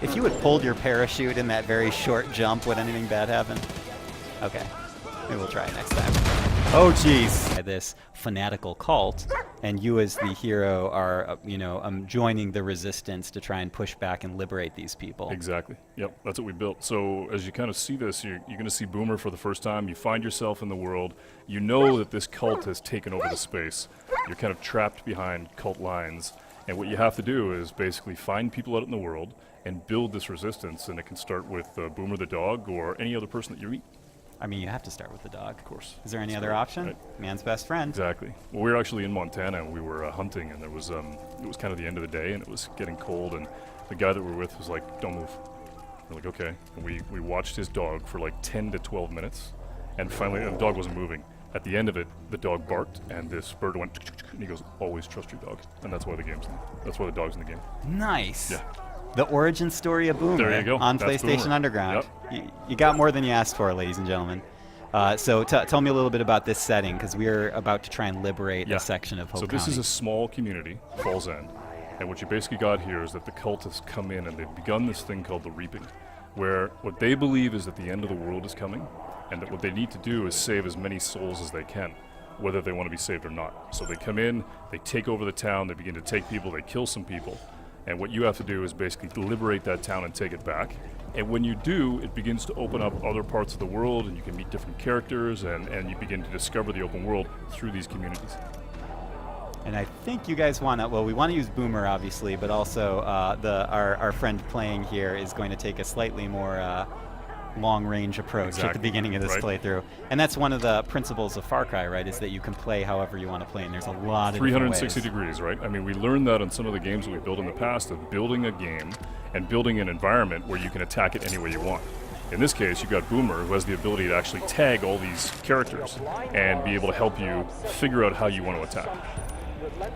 If you had pulled your parachute in that very short jump, would anything bad happen? Okay. Maybe we'll try it next time. Oh, jeez. This fanatical cult, and you as the hero are, joining the resistance to try and push back and liberate these people. Exactly. Yep, that's what we built. So as you kind of see this, you're going to see Boomer for the first time. You find yourself in the world. You know that this cult has taken over the space. You're kind of trapped behind cult lines. And what you have to do is basically find people out in the world and build this resistance. And it can start with Boomer the dog or any other person that you meet. I mean, you have to start with the dog. Of course. Is there any other option? Right. Man's best friend. Exactly. Well, we were actually in Montana, and we were hunting, and there was it was kind of the end of the day, and it was getting cold, and the guy that we were with was like, "Don't move." We're like, "Okay." And we watched his dog for like 10 to 12 minutes, and finally, the dog wasn't moving. At the end of it, the dog barked, and this bird went, and he goes, "Always trust your dog," and that's why the dog's in the game. Nice. Yeah. The origin story of Boomer There you go. on That's PlayStation Boomer. Underground. Yep. You got more than you asked for, ladies and gentlemen. So tell me a little bit about this setting, because we're about to try and liberate a section of Hope So this County. is a small community, Falls End, and what you basically got here is that the cultists come in and they've begun this thing called the Reaping, where what they believe is that the end of the world is coming, and that what they need to do is save as many souls as they can, whether they want to be saved or not. So they come in, they take over the town, they begin to take people, they kill some people, and what you have to do is basically liberate that town and take it back. And when you do, it begins to open up other parts of the world, and you can meet different characters, and you begin to discover the open world through these communities. And I think you guys want to, well, we want to use Boomer, obviously, but also our friend playing here is going to take a slightly more long-range approach at the beginning of this playthrough. And that's one of the principles of Far Cry, right, is that you can play however you want to play, and there's a lot of 360 degrees, right? I mean, we learned that on some of the games that we built in the past, of building a game and building an environment where you can attack it any way you want. In this case, you've got Boomer, who has the ability to actually tag all these characters and be able to help you figure out how you want to attack.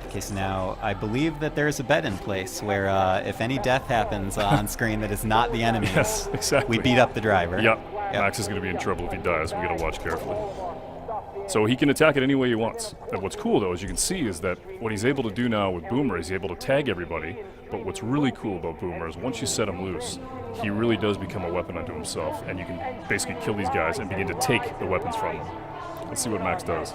Okay, so now I believe that there's a bet in place where if any death happens on screen that is not the enemies, Yes, exactly. we beat up the driver. Yep. Max is going to be in trouble if he dies. We got to watch carefully. So he can attack it any way he wants. And what's cool, though, as you can see, is that what he's able to do now with Boomer is he's able to tag everybody. But what's really cool about Boomer is once you set him loose, he really does become a weapon unto himself, and you can basically kill these guys and begin to take the weapons from them. Let's see what Max does.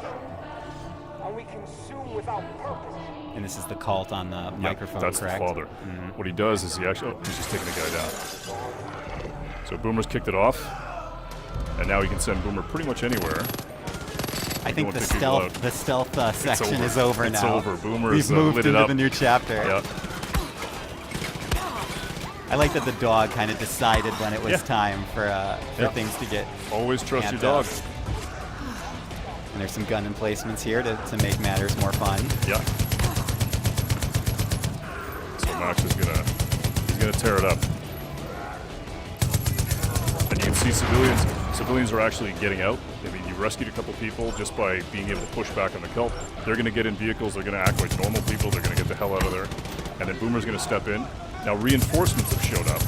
And this is the cult on the microphone, that's correct? the father. Mm-hmm. What he does is he's just taking the guy down. So Boomer's kicked it off, and now he can send Boomer pretty much anywhere. I think the stealth section is over now. It's over. Boomer's We've moved lit it into up. the new chapter. Yep. I like that the dog kind of decided when it was time for things to get Always trust your amped dog. up. And there's some gun emplacements here to make matters more fun. Yeah. So Max is gonna tear it up. And you can see civilians are actually getting out. I mean, you rescued a couple people just by being able to push back on the cult. They're gonna get in vehicles, they're gonna act like normal people, they're gonna get the hell out of there. And then Boomer's gonna step in. Now reinforcements have showed up.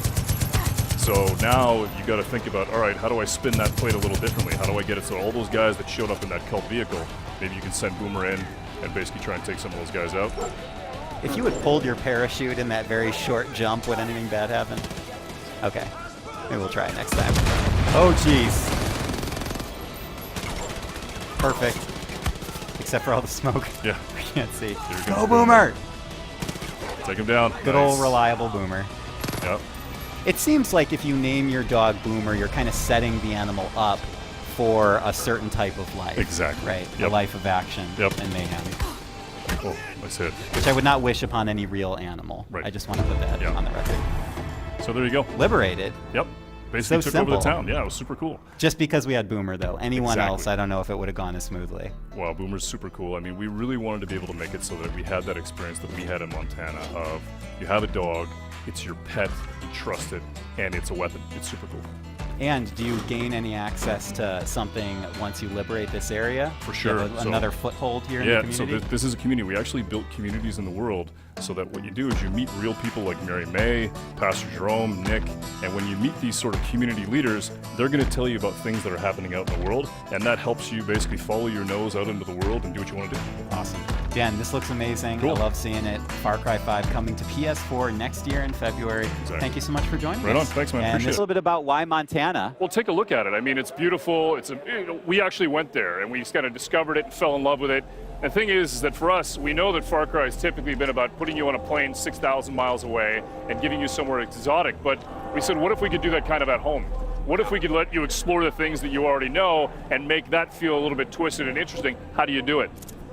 So now you got to think about, all right, how do I spin that plate a little differently? How do I get it so all those guys that showed up in that cult vehicle, maybe you can send Boomer in and basically try and take some of those guys out? If you had pulled your parachute in that very short jump, would anything bad happen? Okay. Maybe we'll try it next time. Oh, jeez. Perfect. Except for all the smoke. Yeah. I can't see. Go, Boomer! Take him down. Good old reliable Boomer. Yep. It seems like if you name your dog Boomer, you're kind of setting the animal up for a certain type of life. Exactly. Right? Yep. A life of action and mayhem. Oh, nice hit. Which I would not wish upon any real animal. Right. I just want to put that on the record. So there you go. Liberated. Yep. Basically So took over the simple. town. Yeah, it was super cool. Just because we had Boomer, though. Anyone Exactly. else, I don't know if it would have gone as smoothly. Wow, Boomer's super cool. I mean, we really wanted to be able to make it so that we had that experience that we had in Montana of you have a dog, it's your pet, you trust it, and it's a weapon. It's super cool. And do you gain any access to something once you liberate this area? For Do you sure. have another foothold here in the Yeah, community? so this is a community. We actually built communities in the world so that what you do is you meet real people like Mary May, Pastor Jerome, Nick, and when you meet these sort of community leaders, they're going to tell you about things that are happening out in the world, and that helps you basically follow your nose out into the world and do what you want to do. Awesome. Dan, this looks amazing. Cool. I love seeing it. Far Cry 5 coming to PS4 next year in February. Exactly. Thank you so much for joining Right us. on. Thanks, man. And Appreciate a little bit about why Montana. Well, take a look at it. I mean, it's beautiful. We actually went there and we just kind of discovered it and fell in love with it. The thing is that for us, we know that Far Cry has typically been about putting you on a plane 6,000 miles away and giving you somewhere exotic. But we said, what if we could do that kind of at home? What if we could let you explore the things that you already know and make that feel a little bit twisted and interesting? How do you do it?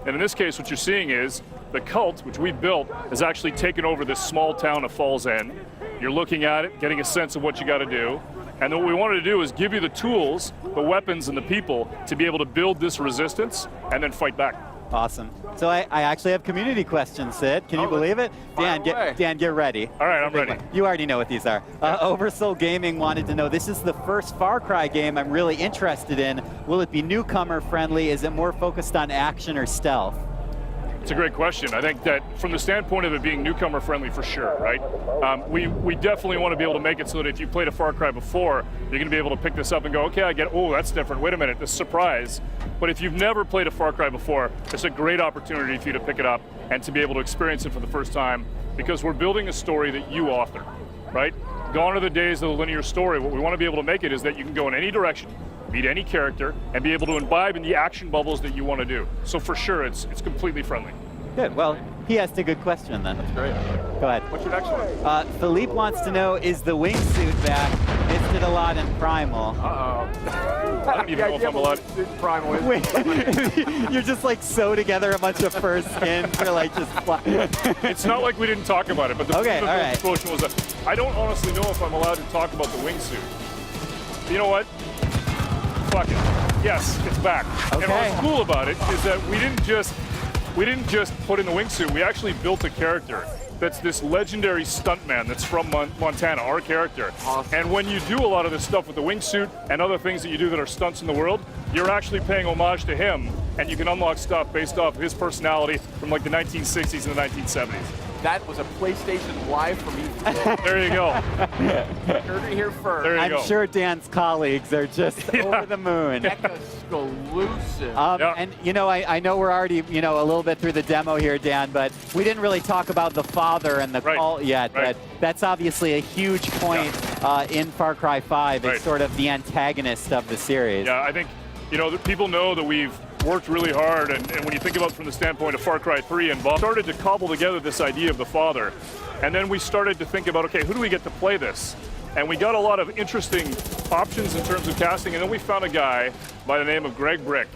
And in this case, what you're seeing is the cult, which we built, has actually taken over this small town of Falls End. You're looking at it, getting a sense of what you got to do. And what we wanted to do is give you the tools, the weapons, and the people to be able to build this resistance and then fight back. Awesome. So I actually have community questions, Sid. Can you believe it? Dan, get ready. All right, I'm ready. You already know what these are. Oversoul Gaming wanted to know, this is the first Far Cry game I'm really interested in. Will it be newcomer friendly? Is it more focused on action or stealth? It's a great question. I think that from the standpoint of it being newcomer friendly, for sure, right? We definitely want to be able to make it so that if you played a Far Cry before, you're going to be able to pick this up and go, okay, I get, oh, that's different. Wait a minute, this surprise. But if you've never played a Far Cry before, it's a great opportunity for you to pick it up and to be able to experience it for the first time, because we're building a story that you author, right? Gone are the days of the linear story. What we want to be able to make it is that you can go in any direction, meet any character, and be able to imbibe in the action bubbles that you want to do. So for sure, it's completely friendly. Good. Well, he asked a good question then. That's great. Go ahead. What's your next one? Philippe wants to know, is the wingsuit back? Missed it a lot in Primal. I don't even know if I'm allowed. Primal is. Wait, you're just like sew together a bunch of fur skins for like just It's not like we didn't talk about it, but the Okay, all right. disclosure was that I don't honestly know if I'm allowed to talk about the wingsuit. You know what? Fuck it. Yes, it's back. And Okay. what's cool about it is that we didn't just put in the wingsuit. We actually built a character that's this legendary stuntman that's from Montana, our character. Awesome. And when you do a lot of this stuff with the wingsuit and other things that you do that are stunts in the world, you're actually paying homage to him, and you can unlock stuff based off of his personality from like the 1960s and the 1970s. That was a PlayStation Live for me. There you go. Heard it here first. There you I'm go. sure Dan's colleagues are just over the moon. Exclusive. Yeah. And you know, I know we're already, you know, a little bit through the demo here, Dan, but we didn't really talk about the father and the Right. cult yet. Right. But that's obviously a huge point in Far Cry 5. It's Right. sort of the antagonist of the series. Yeah, I think, you know, people know that we've worked really hard, and when you think about it from the standpoint of Far Cry 3, and Bob started to cobble together this idea of the father, and then we started to think about, okay, who do we get to play this? And we got a lot of interesting options in terms of casting, and then we found a guy by the name of Greg Brick,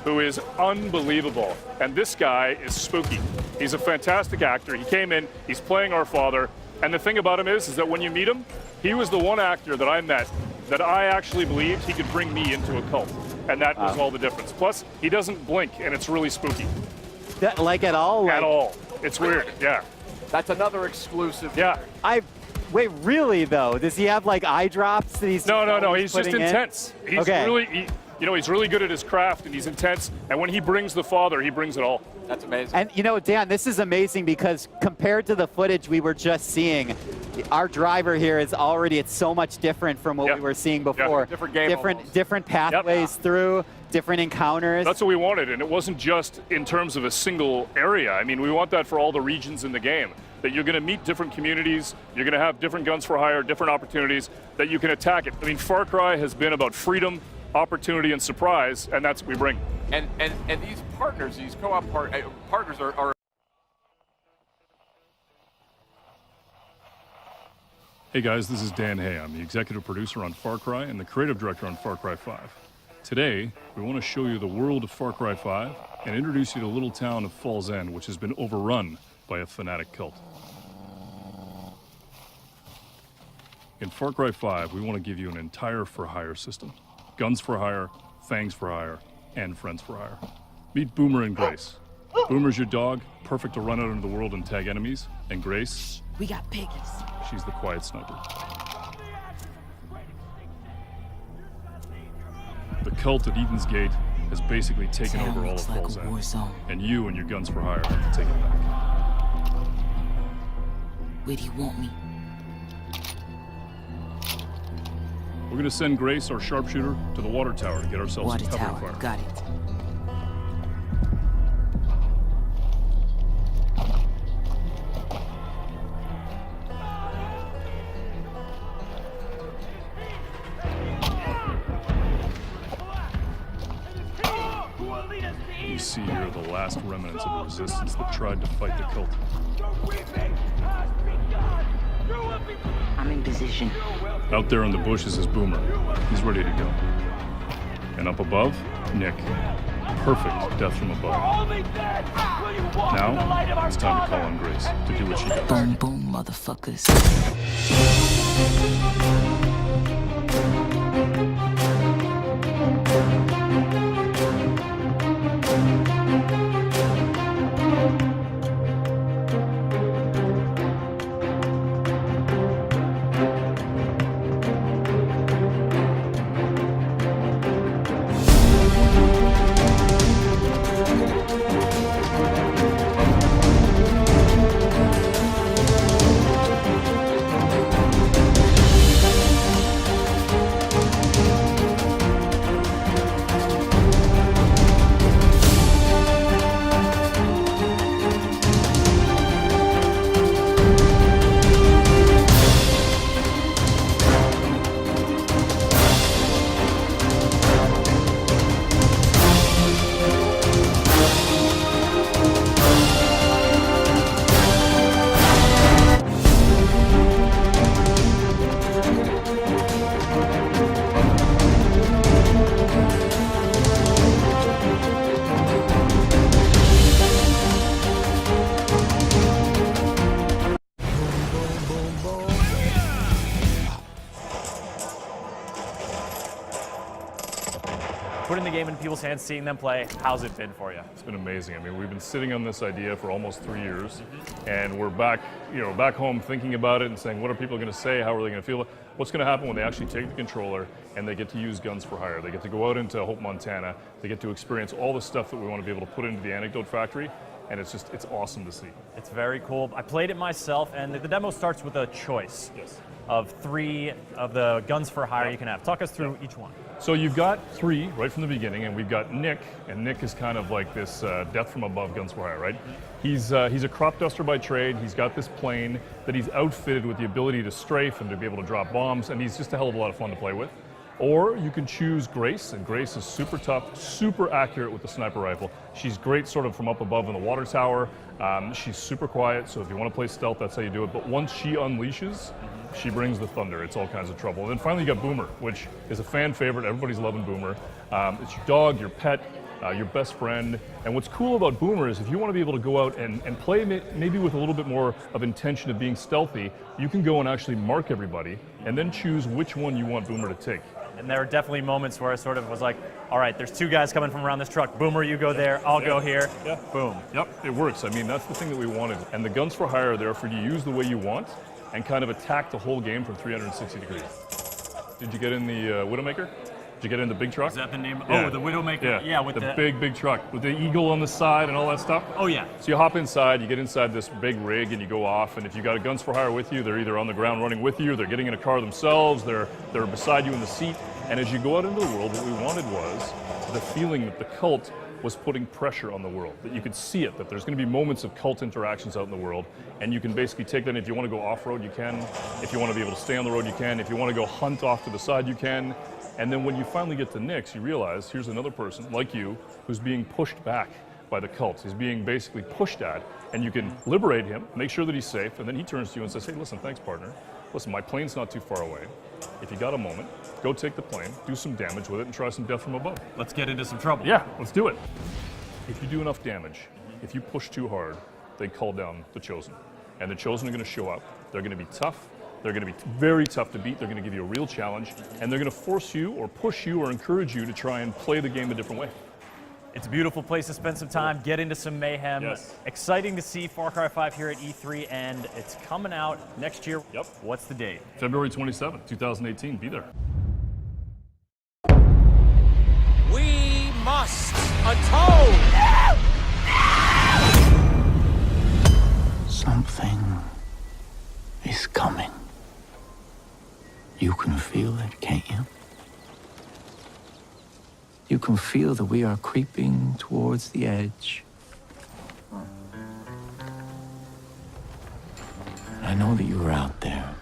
who is unbelievable. And this guy is spooky. He's a fantastic actor. He came in, he's playing our father, and the thing about him is that when you meet him, he was the one actor that I met that I actually believed he could bring me into a cult. And that was all the difference. Plus, he doesn't blink, and it's really spooky. Like at all? At all. It's weird, yeah. That's another exclusive. Yeah. Wait, really though? Does he have like eye drops that he's No. always He's just putting in? intense. He's Okay. really, he's really good at his craft, and he's intense. And when he brings the father, he brings it all. That's amazing. And you know, Dan, this is amazing because compared to the footage we were just seeing, our driver here is already, it's so much different from what Yep. we were seeing before. Yep. Different game almost. different pathways through, different encounters. That's what we wanted, and it wasn't just in terms of a single area. I mean, we want that for all the regions in the game, that you're going to meet different communities, you're going to have different guns for hire, different opportunities, that you can attack it. I mean, Far Cry has been about freedom, opportunity, and surprise, and that's what we bring. And these partners, these co-op partners are Hey guys, this is Dan Hay. I'm the executive producer on Far Cry and the creative director on Far Cry 5. Today, we want to show you the world of Far Cry 5 and introduce you to the little town of Falls End, which has been overrun by a fanatic cult. In Far Cry 5, we want to give you an entire for-hire system. Guns for hire, fangs for hire, and friends for hire. Meet Boomer and Grace. Boomer's your dog, perfect to run out into the world and tag enemies. And Grace, We got piggies. she's the quiet sniper. The cult at Eden's Gate has basically taken Town over all of looks like Falls a war End. zone. And you and your guns for hire have to take it back. Where do you want me? We're gonna send Grace, our sharpshooter, to the water tower to get ourselves Water some cover tower. fire. Got it. see here are the last remnants of the resistance that tried to fight the cult. I'm in position. Out there in the bushes is Boomer. He's ready to go. And up above, Nick. Perfect death from above. Now, it's time to call on Grace to do what she does. Boom, boom, motherfuckers. Putting the game in people's hands, seeing them play, how's it been for you? It's been amazing. I mean, we've been sitting on this idea for almost 3 years, and we're back, back home thinking about it and saying, what are people going to say? How are they going to feel? What's going to happen when they actually take the controller and they get to use guns for hire? They get to go out into Hope, Montana. They get to experience all the stuff that we want to be able to put into the Anecdote Factory, and it's awesome to see. It's very cool. I played it myself, and the demo starts with a choice of 3 of the guns for hire you can have. Talk us through each one. So you've got 3 right from the beginning, and we've got Nick, and Nick is kind of like this death from above guns for hire, right? He's a crop duster by trade. He's got this plane that he's outfitted with the ability to strafe and to be able to drop bombs, and he's just a hell of a lot of fun to play with. Or you can choose Grace, and Grace is super tough, super accurate with the sniper rifle. She's great sort of from up above in the water tower. She's super quiet, so if you want to play stealth, that's how you do it. But once she unleashes, she brings the thunder. It's all kinds of trouble. And then finally you got Boomer, which is a fan favorite. Everybody's loving Boomer. It's your dog, your pet, your best friend. And what's cool about Boomer is if you want to be able to go out and play maybe with a little bit more of intention of being stealthy, you can go and actually mark everybody and then choose which one you want Boomer to take. And there are definitely moments where I sort of was like, all right, there's 2 guys coming from around this truck. Boomer, you go there, I'll go here. Yeah. Boom. Yep, it works. I mean, that's the thing that we wanted. And the guns for hire are there for you to use the way you want and kind of attack the whole game from 360 degrees. Did you get in the Widowmaker? Did you get in the big truck? Is that the name? Yeah. Oh, the Widowmaker. Yeah, with the big truck with the eagle on the side and all that stuff. Oh yeah. So you hop inside, you get inside this big rig, and you go off. And if you got a guns for hire with you, they're either on the ground running with you, they're getting in a car themselves, they're beside you in the seat. And as you go out into the world, what we wanted was the feeling that the cult was putting pressure on the world, that you could see it, that there's going to be moments of cult interactions out in the world, and you can basically take that. If you want to go off-road, you can. If you want to be able to stay on the road, you can. If you want to go hunt off to the side, you can. And then when you finally get to Nick's, you realize here's another person like you who's being pushed back by the cult. He's being basically pushed at, and you can liberate him, make sure that he's safe, and then he turns to you and says, hey, listen, thanks, partner. Listen, my plane's not too far away. If you got a moment, go take the plane, do some damage with it, and try some death from above. Let's get into some trouble. Yeah, let's do it. If you do enough damage, if you push too hard, they call down the Chosen. And the Chosen are going to show up. They're going to be tough. They're going to be very tough to beat. They're going to give you a real challenge. And they're going to force you or push you or encourage you to try and play the game a different way. It's a beautiful place to spend some time, get into some mayhem. Yes. Exciting to see Far Cry 5 here at E3, and it's coming out next year. Yep. What's the date? February 27th, 2018. Be there. We must atone! Something is coming. You can feel it, can't you? You can feel that we are creeping towards the edge. I know that you are out there.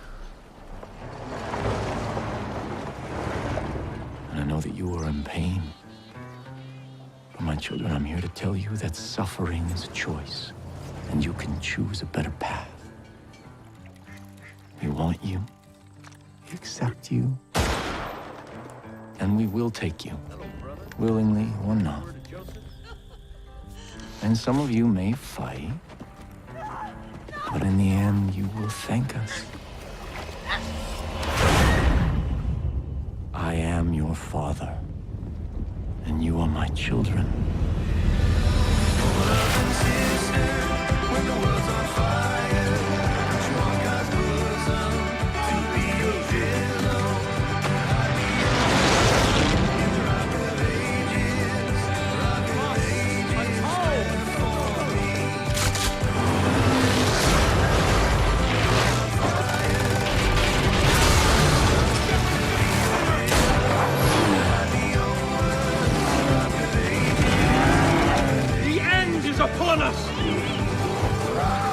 And I know that you are in pain. But my my children, I'm here to tell you that suffering is a choice, and you can choose a better path. We want you, we accept you, and we will take you, willingly or not. And some of you may fight, but in the end, you will thank us. I am your father, and you are my children. Upon us!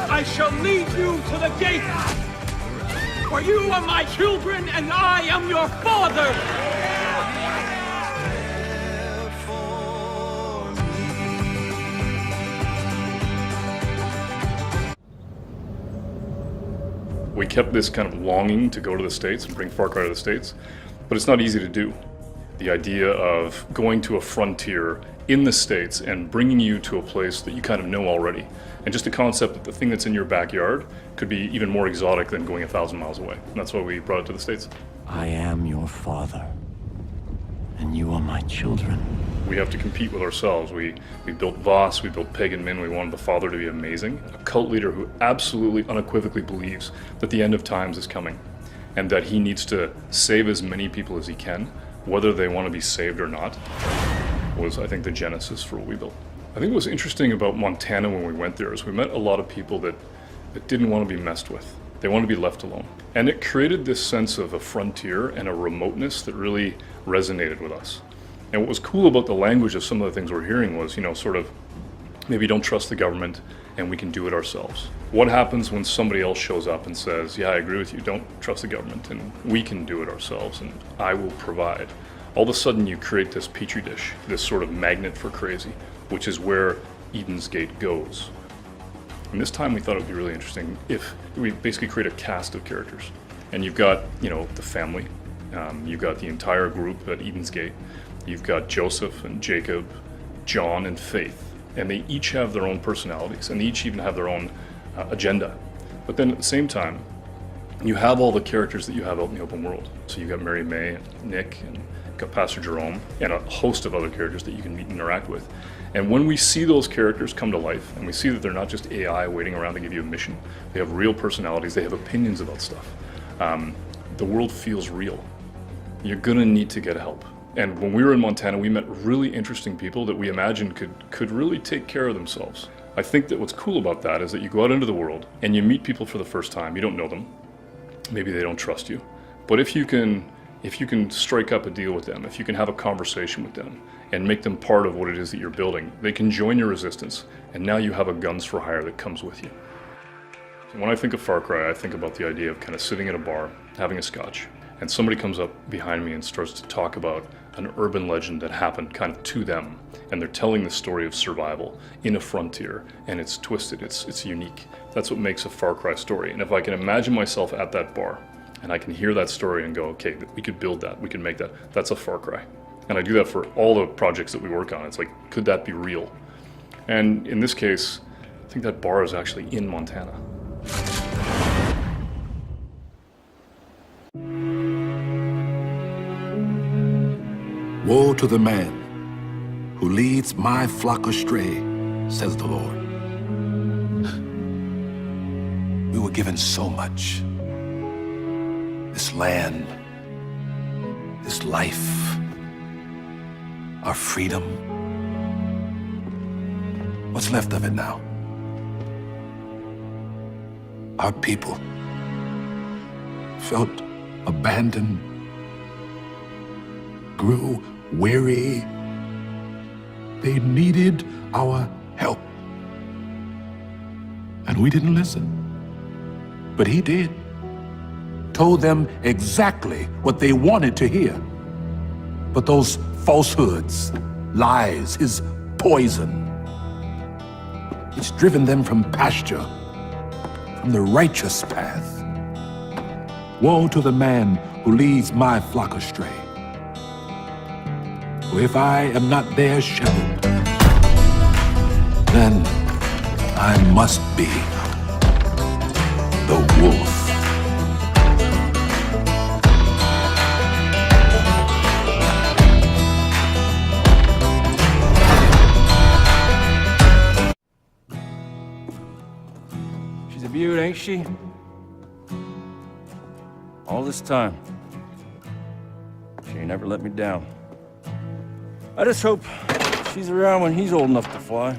I shall lead you to the gate! For you are my children, and I am your father! We kept this kind of longing to go to the States and bring Far Cry to the States, but it's not easy to do. The idea of going to a frontier in the States and bringing you to a place that you kind of know already. And just the concept that the thing that's in your backyard could be even more exotic than going 1,000 miles away. And that's why we brought it to the States. I am your father, and you are my children. We have to compete with ourselves. We built Voss, we built Pagan Min, we wanted the father to be amazing. A cult leader who absolutely unequivocally believes that the end of times is coming and that he needs to save as many people as he can, whether they want to be saved or not, was, I think, the genesis for what we built. I think what was interesting about Montana when we went there is we met a lot of people that didn't want to be messed with. They wanted to be left alone. And it created this sense of a frontier and a remoteness that really resonated with us. And what was cool about the language of some of the things we're hearing was, you know, sort of, maybe don't trust the government and we can do it ourselves. What happens when somebody else shows up and says, yeah, I agree with you, don't trust the government and we can do it ourselves and I will provide. All of a sudden you create this petri dish, this sort of magnet for crazy, which is where Eden's Gate goes. And this time we thought it would be really interesting if we basically create a cast of characters. And you've got, you know, the family, you've got the entire group at Eden's Gate, you've got Joseph and Jacob, John and Faith, and they each have their own personalities, and they each even have their own agenda. But then at the same time, you have all the characters that you have out in the open world. So you've got Mary May and Nick and got Pastor Jerome and a host of other characters that you can meet and interact with. And when we see those characters come to life and we see that they're not just AI waiting around to give you a mission, they have real personalities, they have opinions about stuff. The world feels real. You're gonna need to get help. And when we were in Montana, we met really interesting people that we imagined could really take care of themselves. I think that what's cool about that is that you go out into the world and you meet people for the first time, you don't know them, maybe they don't trust you, but if you can strike up a deal with them, if you can have a conversation with them and make them part of what it is that you're building, they can join your resistance, and now you have a guns for hire that comes with you. So when I think of Far Cry, I think about the idea of kind of sitting at a bar, having a scotch, and somebody comes up behind me and starts to talk about an urban legend that happened kind of to them, and they're telling the story of survival in a frontier, and it's twisted, it's unique. That's what makes a Far Cry story. And if I can imagine myself at that bar, and I can hear that story and go, okay, we could build that, we could make that, that's a Far Cry. And I do that for all the projects that we work on. It's like, could that be real? And in this case, I think that bar is actually in Montana. Woe to the man who leads my flock astray, says the Lord. We were given so much. This land, this life, our freedom. What's left of it now? Our people felt abandoned, grew weary. They needed our help. And we didn't listen. But he did. Told them exactly what they wanted to hear. But those falsehoods, lies, his poison. It's driven them from pasture, from the righteous path. Woe to the man who leads my flock astray. For if I am not their shepherd, then I must be the wolf. She's a beaut, ain't she? All this time, she ain't never let me down. I just hope she's around when he's old enough to fly.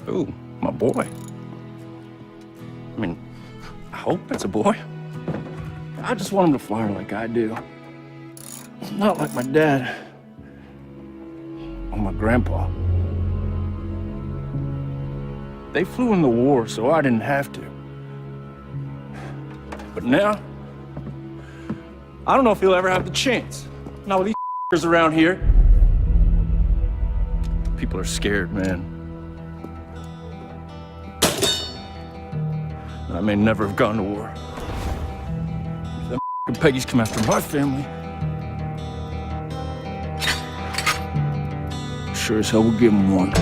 Ooh, my boy. I mean, I hope it's a boy. I just want him to fly her like I do. Not like my dad or my grandpa. They flew in the war, so I didn't have to. But now, I don't know if he'll ever have the chance. Not with these around here. People are scared, man. I may never have gone to war. If them Peggies come after my family, sure as hell we'll give them one.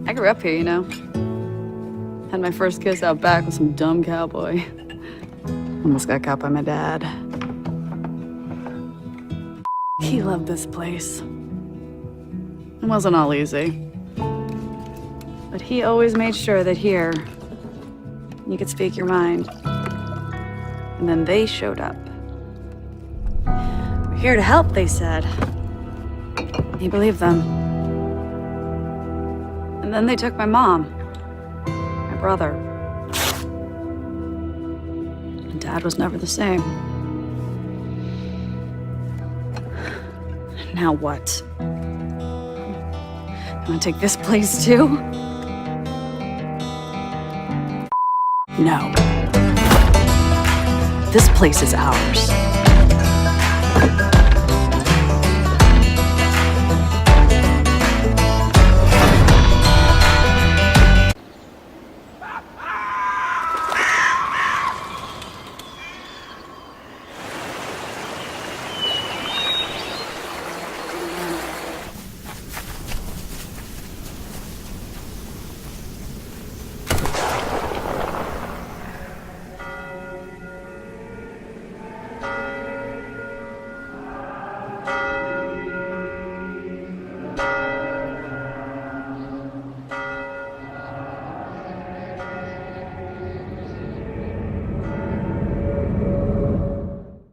I grew up here, you know. Had my first kiss out back with some dumb cowboy. Almost got caught by my dad. He loved this place. It wasn't all easy. But he always made sure that here, you could speak your mind. And then they showed up. We're here to help, they said. He believed them. And then they took my mom, my brother. And Dad was never the same. Now what? You wanna take this place too? No. This place is ours.